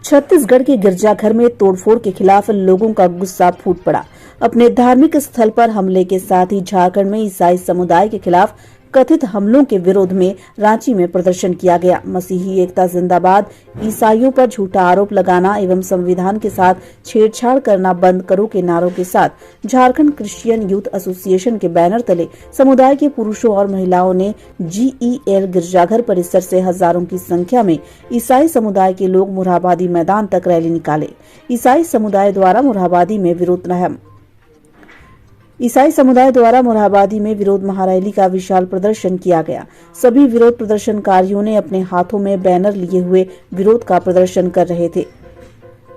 छत्तीसगढ़ के गिरजाघर में तोड़फोड़ के खिलाफ लोगों का गुस्सा फूट पड़ा। अपने धार्मिक स्थल पर हमले के साथ ही झारखंड में ईसाई समुदाय के खिलाफ कथित हमलों के विरोध में रांची में प्रदर्शन किया गया। मसीही एकता जिंदाबाद, ईसाइयों पर झूठा आरोप लगाना एवं संविधान के साथ छेड़छाड़ करना बंद करो के नारों के साथ झारखंड क्रिश्चियन यूथ एसोसिएशन के बैनर तले समुदाय के पुरुषों और महिलाओं ने GEL गिरजाघर परिसर से हजारों की संख्या में ईसाई समुदाय के लोग मोरहाबादी मैदान तक रैली निकाले। ईसाई समुदाय द्वारा मोरहाबादी में विरोध महारैली का विशाल प्रदर्शन किया गया। सभी विरोध प्रदर्शनकारियों ने अपने हाथों में बैनर लिए हुए विरोध का प्रदर्शन कर रहे थे।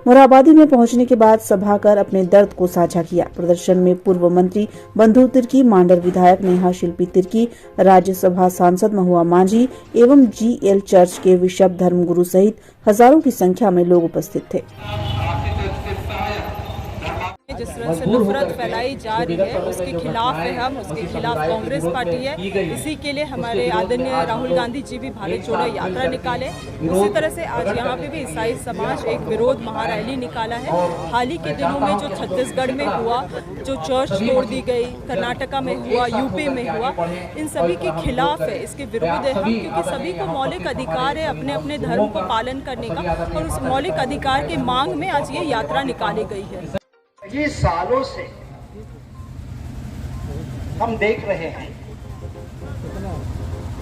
मोरहाबादी में पहुंचने के बाद सभा कर अपने दर्द को साझा किया। प्रदर्शन में पूर्व मंत्री बंधु तिर्की, मांडर विधायक नेहा शिल्पी तिर्की, राज्यसभा सांसद महुआ मांझी एवं GL चर्च के बिशप धर्मगुरु सहित हजारों की संख्या में लोग उपस्थित थे। जिस तरह से नफरत फैलाई जा रही है उसके खिलाफ है हम, उसके खिलाफ कांग्रेस पार्टी है। इसी के लिए हमारे आदरणीय राहुल गांधी जी भी भारत जोड़ो यात्रा निकाले। उसी तरह से आज यहाँ पे भी ईसाई समाज एक विरोध महारैली निकाला है। हाल ही के दिनों में जो छत्तीसगढ़ में हुआ, जो चर्च तोड़ दी गई, कर्नाटका में हुआ, यूपी में हुआ, इन सभी के खिलाफ है, इसके विरोध है हम, क्योंकि सभी को मौलिक अधिकार है अपने अपने धर्म को पालन करने का, और उस मौलिक अधिकार के मांग में आज ये यात्रा निकाली गई है। ये सालों से हम देख रहे हैं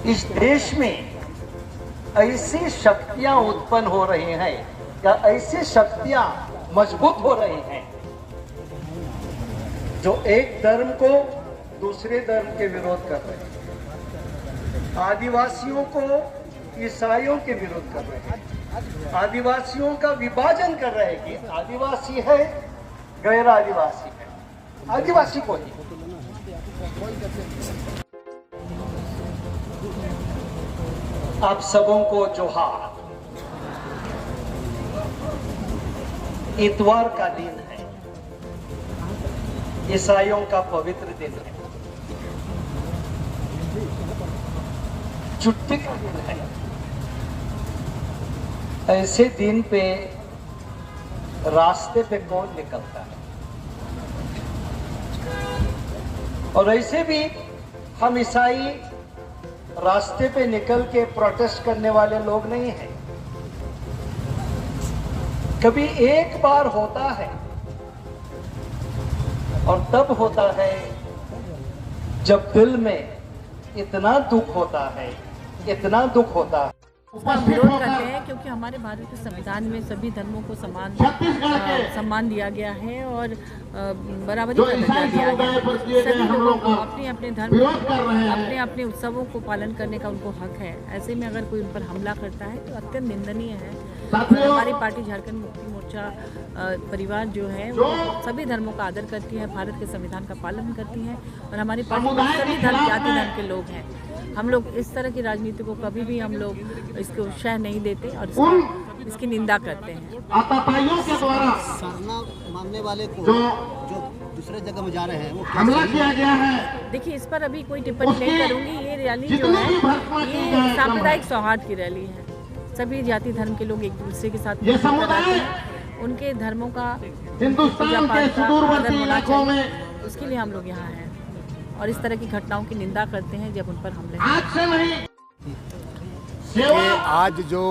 इस देश में ऐसी शक्तियां उत्पन्न हो रही हैं या ऐसी शक्तियां मजबूत हो रही हैं जो एक धर्म को दूसरे धर्म के विरोध कर रहे हैं। आदिवासियों को ईसाइयों के विरोध कर रहे हैं। आदिवासियों का विभाजन कर रहे हैं कि आदिवासी है, गैर आदिवासी है, आदिवासी को ही। आप सबों को जोहार। इतवार का दिन है, ईसाइयों का पवित्र दिन है, छुट्टी का दिन है। ऐसे दिन पे रास्ते पे कौन निकलता है? और ऐसे भी हम ईसाई रास्ते पे निकल के प्रोटेस्ट करने वाले लोग नहीं हैं। कभी एक बार होता है और तब होता है जब दिल में इतना दुख होता है, इतना दुख होता है। विरोध करते हैं क्योंकि हमारे भारत के संविधान में सभी धर्मों को सम्मान दिया गया है और बराबरी का दर्जा दिया गया है। सभी लोगों को अपने अपने धर्म, अपने अपने उत्सवों को पालन करने का उनको हक है। ऐसे में अगर कोई उन पर हमला करता है तो अत्यंत निंदनीय है। हमारी पार्टी झारखंड मुक्ति मोर्चा परिवार जो है वो सभी धर्मों का आदर करती है, भारत के संविधान का पालन करती है और हमारी पार्टी में सभी धर्म, जाति धर्म के लोग हैं। हम लोग इस तरह की राजनीति को कभी भी हम लोग इसको उत्साह नहीं देते और इसकी निंदा करते हैं। आतताइयों के द्वारा सरना मानने वाले को जो दूसरे जगह में जा रहे हैं वो हमला किया गया है। देखिए, इस पर अभी कोई टिप्पणी नहीं करूंगी। ये रैली जो है ये सांप्रदायिक सौहार्द की रैली है। सभी जाति धर्म के लोग एक दूसरे के साथ उनके धर्मों का हिंदुस्तान के सुदूरवर्ती इलाकों में, उसके लिए हम लोग यहाँ हैं और इस तरह की घटनाओं की निंदा करते हैं जब उन पर हमले। आज से नहीं, आज जो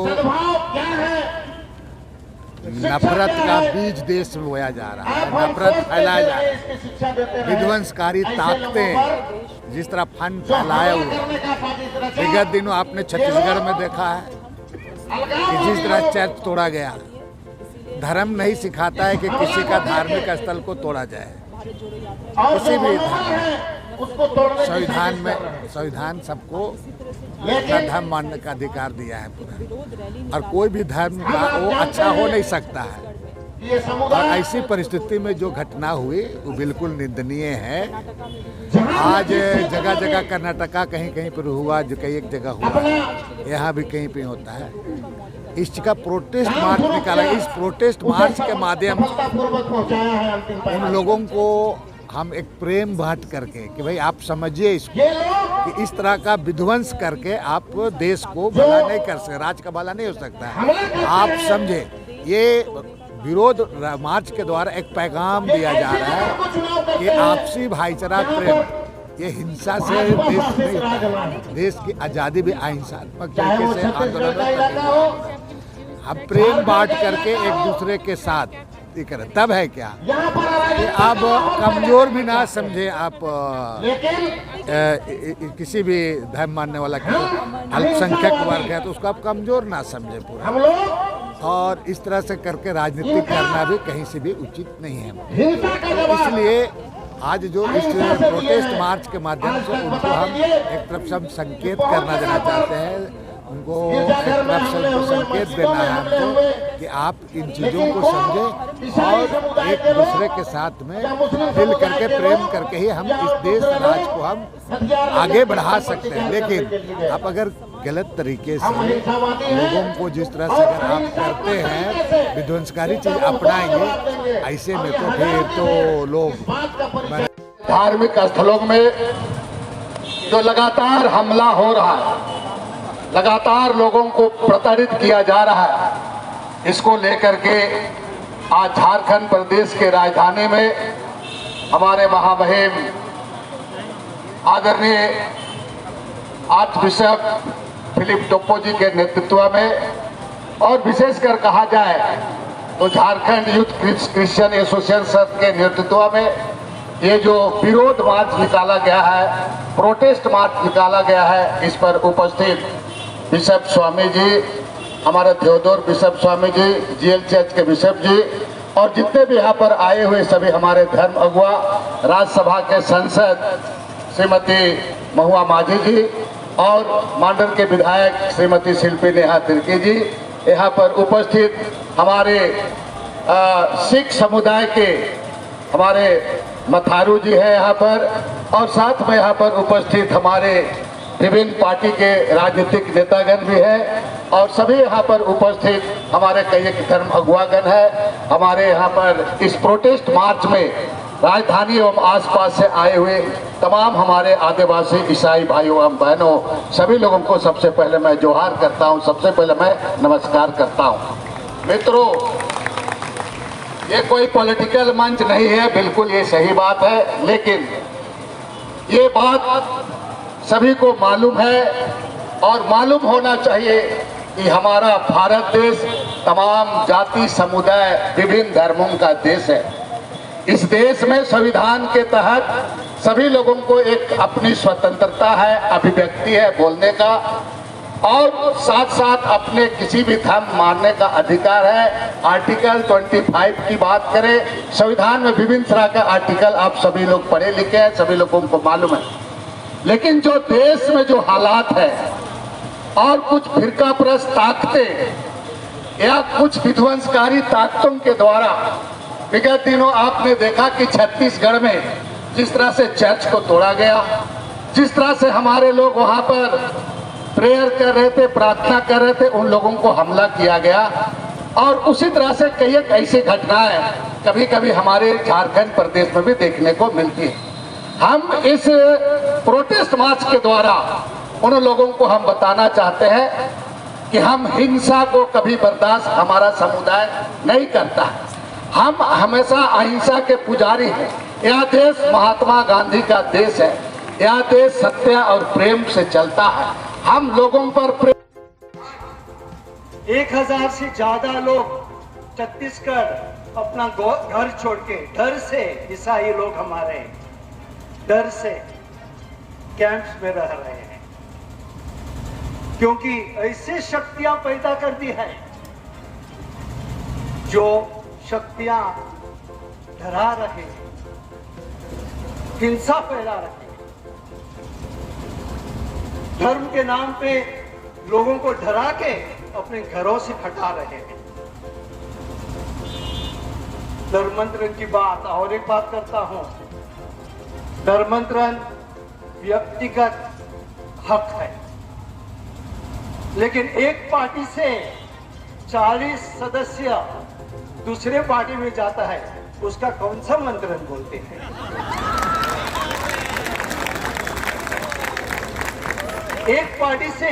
नफरत का बीज देश में बोया जा रहा है, नफरत फैलाया जा रहा है, विध्वंसकारी ताकतें जिस तरह फन फैलाए हुए, विगत दिनों आपने छत्तीसगढ़ में देखा है कि जिस तरह चर्च तोड़ा गया। धर्म नहीं सिखाता है कि किसी का धार्मिक स्थल को तोड़ा जाए। किसी भी संविधान सबको अपना धर्म मानने का अधिकार दिया है पूरा, और कोई भी धर्म का वो अच्छा हो नहीं सकता है। और ऐसी परिस्थिति में जो घटना हुई वो बिल्कुल निंदनीय है। आज जगह जगह कर्नाटका कहीं कहीं पर हुआ, जो कई एक जगह हुआ, यहाँ भी कहीं पे होता है। इसका प्रोटेस्ट मार्च निकाला। इस प्रोटेस्ट मार्च के माध्यम से उन लोगों को हम एक प्रेम बांट करके कि भाई आप समझिए इसको कि इस तरह का विध्वंस करके आप देश को भला नहीं कर सकते, राज का भला नहीं हो सकता है। आप समझे ये विरोध मार्च के द्वारा एक पैगाम दिया जा रहा है कि आपसी भाईचारा प्रेम ये हिंसा से देश नहीं होता। देश की आज़ादी भी अहिंसात्मक तरीके से आंदोलन हम प्रेम बांट करके एक दूसरे के साथ ये करें, तब है क्या कि आप कमजोर भी ना समझे आप किसी भी धर्म मानने वाला अल्पसंख्यक वर्ग है तो उसको आप कमजोर ना समझे पूरा, और इस तरह से करके राजनीति करना भी कहीं से भी उचित नहीं है। इसलिए आज जो इस प्रोटेस्ट मार्च के माध्यम से उनको हम एक तरफ से हम संकेत करना देना चाहते हैं, उनको एक तरफ से उनको संकेत देना है हमको कि आप इन चीज़ों को समझें और एक दूसरे के साथ में मिल करके प्रेम करके ही हम इस देश राज को हम आगे बढ़ा सकते हैं। लेकिन आप अगर गलत तरीके से लोगों को जिस तरह से अगर आप करते हैं विध्वंसकारी चीज अपनाएंगे, ऐसे में तो फिर तो लोग धार्मिक स्थलों में जो लगातार हमला हो रहा है, लगातार लोगों को प्रताड़ित किया जा रहा है, इसको लेकर के आज झारखंड प्रदेश के राजधानी में हमारे महामहिम आदरणीय आर्च बिशप फिलिप टोप्पो जी के नेतृत्व में और विशेषकर कहा जाए तो झारखंड यूथ क्रिश्चियन एसोसिएशन के नेतृत्व में ये जो विरोध मार्च निकाला गया है, प्रोटेस्ट मार्च निकाला गया है, इस पर उपस्थित बिशप स्वामी जी, हमारे Theodore bishop Swami ji, GL church के बिशप जी और जितने भी यहाँ पर आए हुए सभी हमारे धर्म अगुआ, राज्यसभा के सांसद श्रीमती महुआ माझी जी और मांडर के विधायक श्रीमती शिल्पी नेहा तिर्की जी, यहाँ पर उपस्थित हमारे सिख समुदाय के हमारे मथारू जी है यहाँ पर, और साथ में यहाँ पर उपस्थित हमारे विभिन्न पार्टी के राजनीतिक नेतागण भी हैं और सभी यहाँ पर उपस्थित हमारे कई धर्म अगुवागण है। हमारे यहाँ पर इस प्रोटेस्ट मार्च में राजधानी एवं आसपास से आए हुए तमाम हमारे आदिवासी ईसाई भाइयों एवं बहनों सभी लोगों को सबसे पहले मैं जोहार करता हूँ, सबसे पहले मैं नमस्कार करता हूँ। मित्रों, ये कोई पॉलिटिकल मंच नहीं है, बिल्कुल ये सही बात है, लेकिन ये बात सभी को मालूम है और मालूम होना चाहिए कि हमारा भारत देश तमाम जाति समुदाय विभिन्न धर्मों का देश है। इस देश में संविधान के तहत सभी लोगों को एक अपनी स्वतंत्रता है, अभिव्यक्ति है बोलने का, और साथ साथ अपने किसी भी धर्म मानने का अधिकार है। आर्टिकल 25 की बात करें, संविधान में विभिन्न तरह का आर्टिकल आप सभी लोग पढ़े लिखे हैं, सभी लोगों को मालूम है। लेकिन जो देश में जो हालात है और कुछ फिरकाप्रस्त ताकतें या कुछ विध्वंसकारी ताकतों के द्वारा विगत दिनों आपने देखा कि छत्तीसगढ़ में जिस तरह से चर्च को तोड़ा गया, जिस तरह से हमारे लोग वहां पर प्रेयर कर रहे थे, प्रार्थना कर रहे थे, उन लोगों को हमला किया गया। और उसी तरह से कई ऐसी घटनाएं कभी कभी हमारे झारखंड प्रदेश में भी देखने को मिलती है। हम इस प्रोटेस्ट मार्च के द्वारा उन लोगों को हम बताना चाहते हैं कि हम हिंसा को कभी बर्दाश्त हमारा समुदाय नहीं करता। हम हमेशा अहिंसा के पुजारी हैं। यह देश महात्मा गांधी का देश है। यह देश सत्य और प्रेम से चलता है। हम लोगों पर प्रेम 1000 से ज्यादा लोग छत्तीसगढ़ अपना घर छोड़ के डर से, ईसाई लोग हमारे डर से कैंप्स में रह रहे हैं, क्योंकि ऐसे शक्तियां पैदा कर दी है जो शक्तियां डरा रहे हैं, हिंसा फैला रहे हैं, धर्म के नाम पे लोगों को डरा के अपने घरों से हटा रहे हैं। धर्मांतरण की बात और एक बात करता हूं, धर्मांतरण व्यक्तिगत हक है, लेकिन एक पार्टी से 40 सदस्य दूसरे पार्टी में जाता है, उसका कौन सा मंत्रण बोलते हैं? एक पार्टी से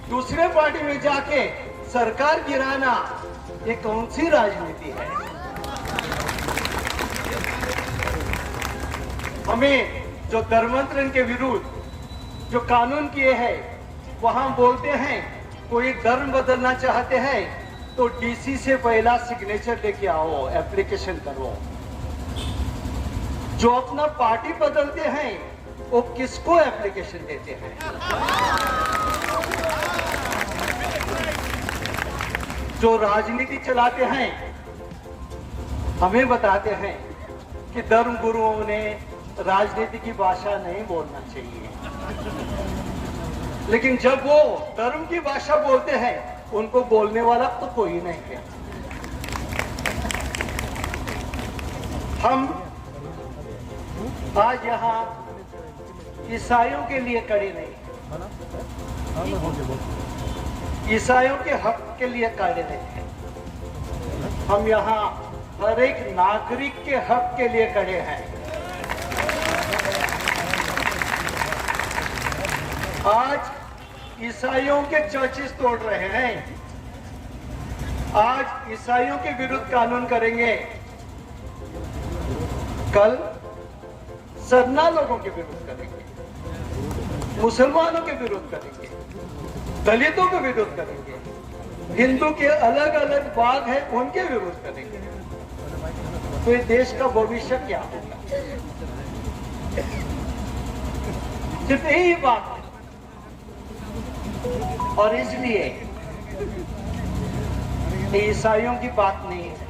दूसरे पार्टी में जाके सरकार गिराना ये कौन सी राजनीति है? हमें जो धर्मांतरण के विरुद्ध जो कानून किए हैं, वहां बोलते हैं कोई धर्म बदलना चाहते हैं तो डीसी से पहला सिग्नेचर लेके आओ, एप्लीकेशन करो। जो अपना पार्टी बदलते हैं वो किसको एप्लीकेशन देते हैं? जो राजनीति चलाते हैं हमें बताते हैं कि धर्म गुरुओं ने राजनीति की भाषा नहीं बोलना चाहिए, लेकिन जब वो धर्म की भाषा बोलते हैं उनको बोलने वाला तो कोई नहीं है। हम आज यहाँ ईसाइयों के लिए खड़े नहीं, ईसाइयों के हक के लिए खड़े नहीं हैं। हम यहाँ हर एक नागरिक के हक के लिए खड़े हैं। आज ईसाइयों के चर्चेस तोड़ रहे हैं, आज ईसाइयों के विरुद्ध कानून करेंगे, कल सरना लोगों के विरुद्ध करेंगे, मुसलमानों के विरुद्ध करेंगे, दलितों के विरुद्ध करेंगे, हिंदू के अलग अलग भाग हैं उनके विरुद्ध करेंगे। तो ये देश का भविष्य क्या होगा? सिर्फ यही बात है। और इसलिए ईसाइयों की बात नहीं है,